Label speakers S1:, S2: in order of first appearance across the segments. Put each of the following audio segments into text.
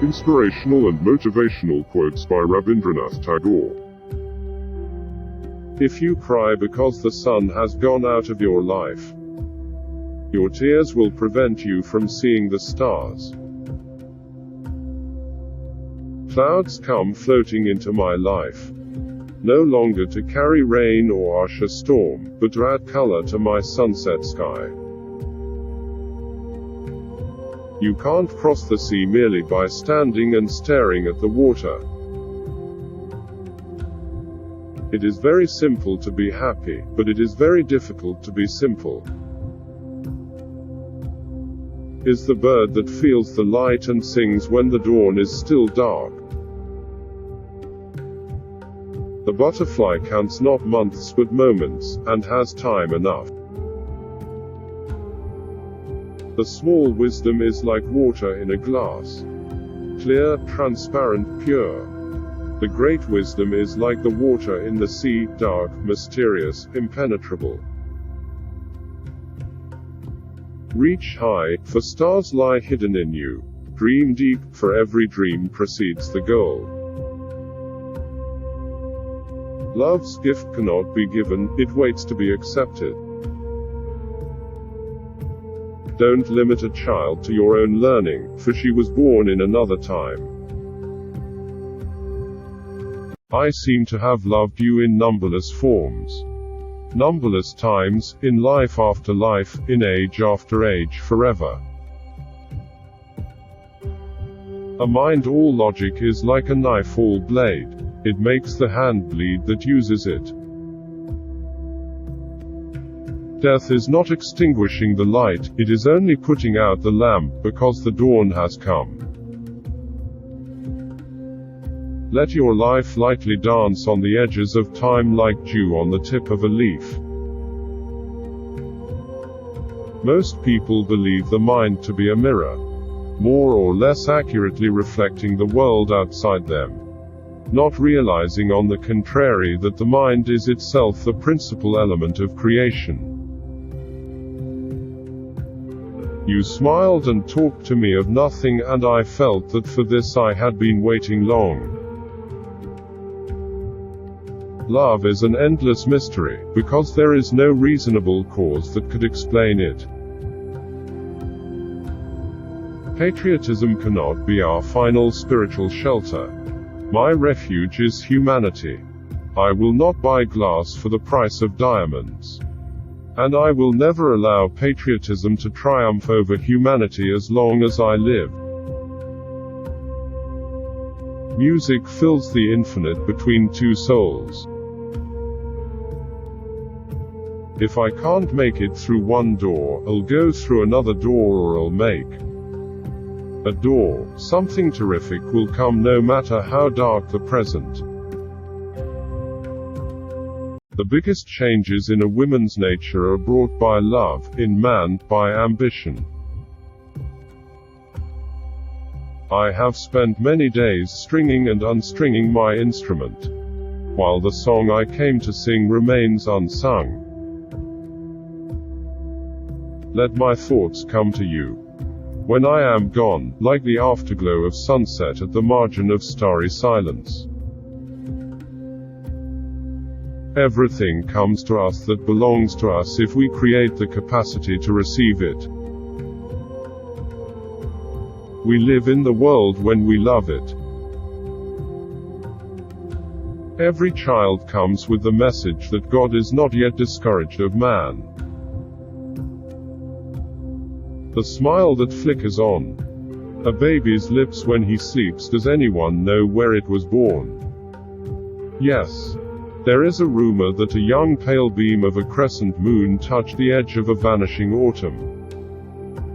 S1: Inspirational and Motivational Quotes by Rabindranath Tagore. If you cry because the sun has gone out of your life, your tears will prevent you from seeing the stars. Clouds come floating into my life, no longer to carry rain or usher storm, but to add color to my sunset sky. You can't cross the sea merely by standing and staring at the water. It is very simple to be happy, but it is very difficult to be simple. Is the bird that feels the light and sings when the dawn is still dark. The butterfly counts not months but moments, and has time enough. The small wisdom is like water in a glass. Clear, transparent, pure. The great wisdom is like the water in the sea, dark, mysterious, impenetrable. Reach high, for stars lie hidden in you. Dream deep, for every dream precedes the goal. Love's gift cannot be given, it waits to be accepted. Don't limit a child to your own learning, for she was born in another time. I seem to have loved you in numberless forms. Numberless times, in life after life, in age after age, forever. A mind all logic is like a knife all blade. It makes the hand bleed that uses it. Death is not extinguishing the light, it is only putting out the lamp, because the dawn has come. Let your life lightly dance on the edges of time like dew on the tip of a leaf. Most people believe the mind to be a mirror, more or less accurately reflecting the world outside them, not realizing on the contrary that the mind is itself the principal element of creation. You smiled and talked to me of nothing, and I felt that for this I had been waiting long. Love is an endless mystery, because there is no reasonable cause that could explain it. Patriotism cannot be our final spiritual shelter. My refuge is humanity. I will not buy glass for the price of diamonds. And I will never allow patriotism to triumph over humanity as long as I live. Music fills the infinite between two souls. If I can't make it through one door, I'll go through another door, or I'll make a door. Something terrific will come no matter how dark the present. The biggest changes in a woman's nature are brought by love, in man, by ambition. I have spent many days stringing and unstringing my instrument, while the song I came to sing remains unsung. Let my thoughts come to you when I am gone, like the afterglow of sunset at the margin of starry silence. Everything comes to us that belongs to us if we create the capacity to receive it. We live in the world when we love it. Every child comes with the message that God is not yet discouraged of man. The smile that flickers on a baby's lips when he sleeps, does anyone know where it was born? Yes. There is a rumor that a young pale beam of a crescent moon touched the edge of a vanishing autumn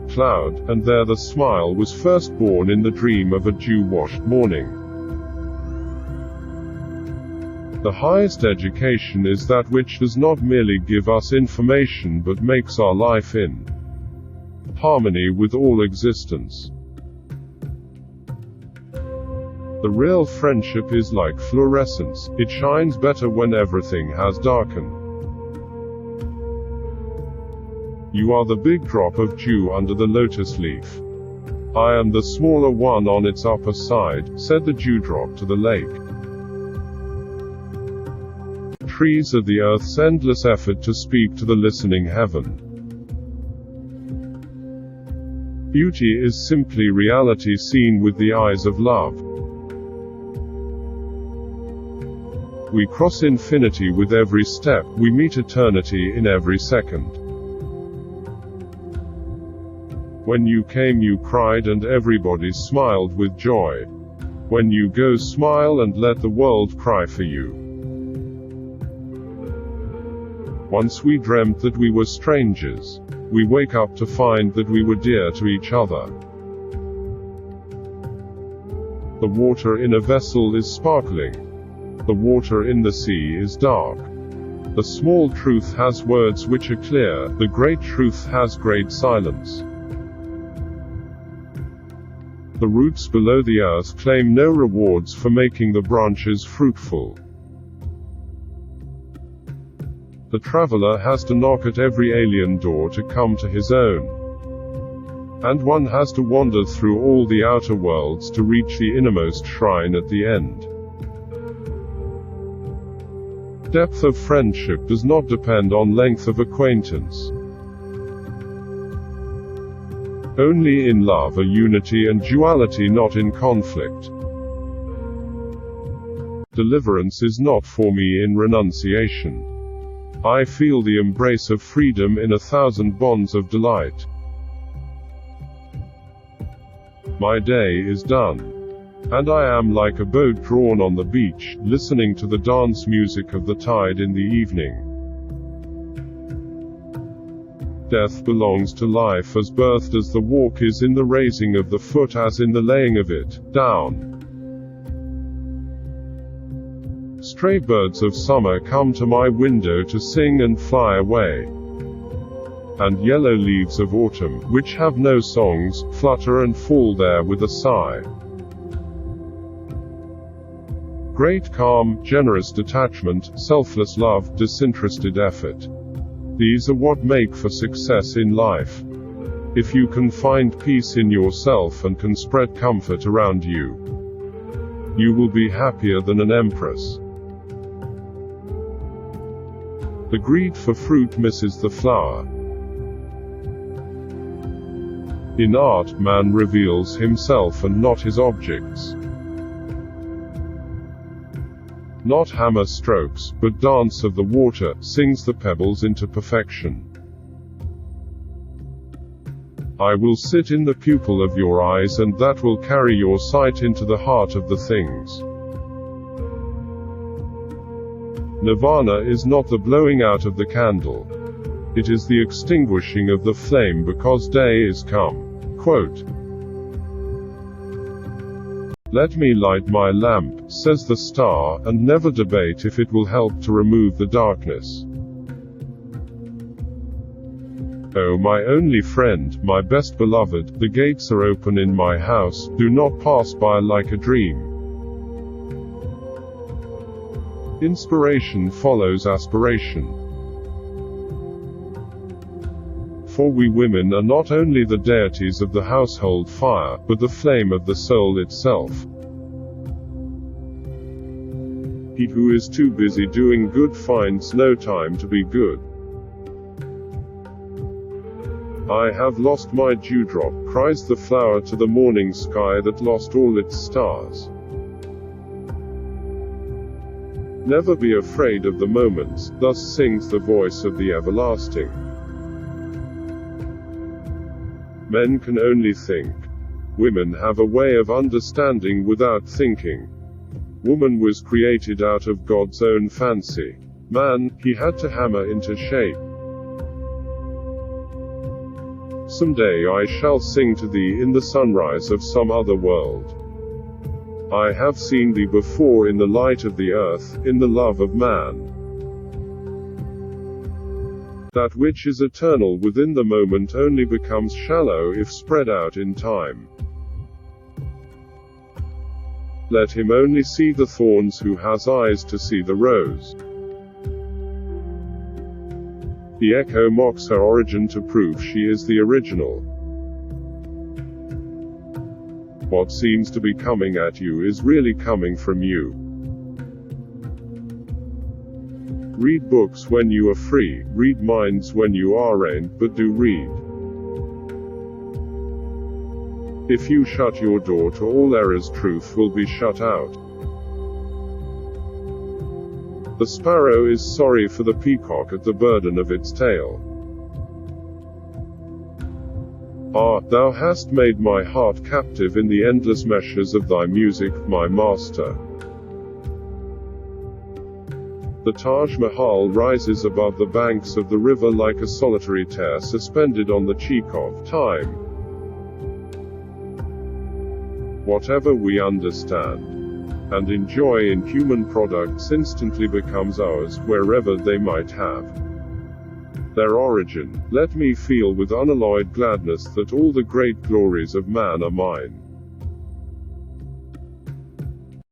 S1: cloud, and there the smile was first born in the dream of a dew-washed morning. The highest education is that which does not merely give us information but makes our life in harmony with all existence. The real friendship is like fluorescence, it shines better when everything has darkened. You are the big drop of dew under the lotus leaf. I am the smaller one on its upper side, said the dewdrop to the lake. Trees are the earth's endless effort to speak to the listening heaven. Beauty is simply reality seen with the eyes of love. We cross infinity with every step, we meet eternity in every second. When you came you cried and everybody smiled with joy. When you go smile and let the world cry for you. Once we dreamt that we were strangers. We wake up to find that we were dear to each other. The water in a vessel is sparkling. The water in the sea is dark. The small truth has words which are clear, the great truth has great silence. The roots below the earth claim no rewards for making the branches fruitful. The traveler has to knock at every alien door to come to his own. And one has to wander through all the outer worlds to reach the innermost shrine at the end. Depth of friendship does not depend on length of acquaintance. Only in love are unity and duality, not in conflict. Deliverance is not for me in renunciation. I feel the embrace of freedom in 1,000 bonds of delight. My day is done. And I am like a boat drawn on the beach, listening to the dance music of the tide in the evening. Death belongs to life as birth does, the walk is in the raising of the foot as in the laying of it down. Stray birds of summer come to my window to sing and fly away. And yellow leaves of autumn, which have no songs, flutter and fall there with a sigh. Great calm, generous detachment, selfless love, disinterested effort. These are what make for success in life. If you can find peace in yourself and can spread comfort around you, you will be happier than an empress. The greed for fruit misses the flower. In art, man reveals himself and not his objects. Not hammer strokes, but dance of the water, sings the pebbles into perfection. I will sit in the pupil of your eyes and that will carry your sight into the heart of the things. Nirvana is not the blowing out of the candle. It is the extinguishing of the flame because day is come. Quote, "Let me light my lamp," says the star, and never debate if it will help to remove the darkness. Oh my only friend, my best beloved, the gates are open in my house, do not pass by like a dream. Inspiration follows aspiration. For we women are not only the deities of the household fire, but the flame of the soul itself. He who is too busy doing good finds no time to be good. I have lost my dewdrop, cries the flower to the morning sky that lost all its stars. Never be afraid of the moments, thus sings the voice of the everlasting. Men can only think. Women have a way of understanding without thinking. Woman was created out of God's own fancy. Man, he had to hammer into shape. Someday I shall sing to thee in the sunrise of some other world. I have seen thee before in the light of the earth, in the love of man. That which is eternal within the moment only becomes shallow if spread out in time. Let him only see the thorns who has eyes to see the rose. The echo mocks her origin to prove she is the original. What seems to be coming at you is really coming from you. Read books when you are free, read minds when you aren't, but do read. If you shut your door to all errors, truth will be shut out. The sparrow is sorry for the peacock at the burden of its tail. Ah, thou hast made my heart captive in the endless meshes of thy music, my master. The Taj Mahal rises above the banks of the river like a solitary tear suspended on the cheek of time. Whatever we understand and enjoy in human products instantly becomes ours, wherever they might have their origin. Let me feel with unalloyed gladness that all the great glories of man are mine.